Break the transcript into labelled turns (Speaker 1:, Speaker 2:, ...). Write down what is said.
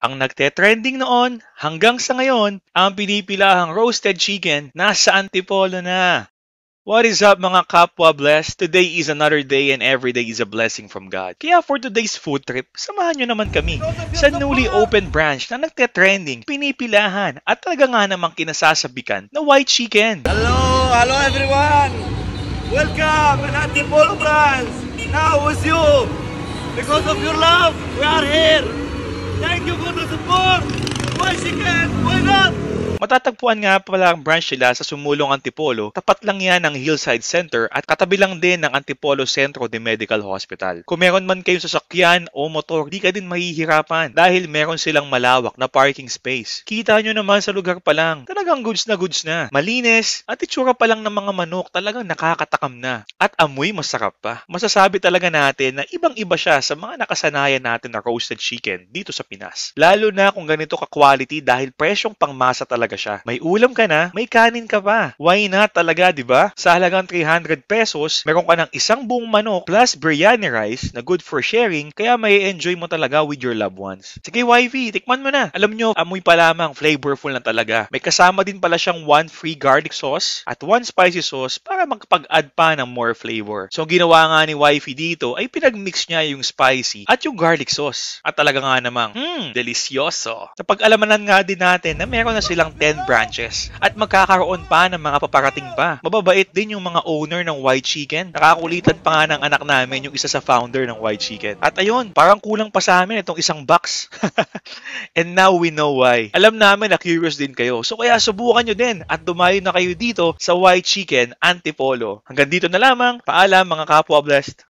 Speaker 1: Ang nagte-trending noon hanggang sa ngayon, ang pinipilahang roasted chicken nasa Antipolo na. What is up mga kapwa blessed? Today is another day and every day is a blessing from God. Kaya for today's food trip, samahan nyo naman kami sa newly open branch na nagte-trending, pinipilahan at talaga nga namang kinasasabikan na white chicken.
Speaker 2: Hello everyone! Welcome in Antipolo branch! Now with you! Because of your love, we are here! Thank you for the support! Why chicken? Why not?
Speaker 1: Matatagpuan nga pala ang branch nila sa Sumulong, Antipolo. Tapat lang yan ng Hillside Center at katabi lang din ng Antipolo Centro de Medical Hospital. Kung meron man kayong sasakyan o motor, di ka din mahihirapan dahil meron silang malawak na parking space. Kita nyo naman sa lugar pa lang, talagang goods na. Malinis at itsura pa lang ng mga manok talagang nakakatakam na. At amoy masarap pa. Masasabi talaga natin na ibang-iba siya sa mga nakasanayan natin na roasted chicken dito sa Pinas. Lalo na kung ganito ka-quality dahil presyong pangmasa talaga siya. May ulam ka na, may kanin ka pa. Why not talaga, di ba? Sa halagang 300 pesos, meron ka ng isang buong manok plus biryani rice na good for sharing, kaya may enjoy mo talaga with your loved ones. Sige, wifey, tikman mo na. Alam nyo, amoy pa lamang, flavorful na talaga. May kasama din pala siyang 1 free garlic sauce at 1 spicy sauce para magpag-add pa ng more flavor. So, ang ginawa nga ni wifey dito ay pinag-mix niya yung spicy at yung garlic sauce. At talaga nga namang, delisyoso. Napag-alamanan nga din natin na meron na silang 10 branches at magkakaroon pa ng mga paparating pa. Mababait din yung mga owner ng White Chicken. Nakakulitan pa nga ng anak namin yung isa sa founder ng White Chicken. At ayun, parang kulang pa sa amin itong isang box. And now we know why. Alam namin na curious din kayo. So kaya subukan nyo din at dumayo na kayo dito sa White Chicken Antipolo. Hanggang dito na lamang. Paalam mga kapwa blessed.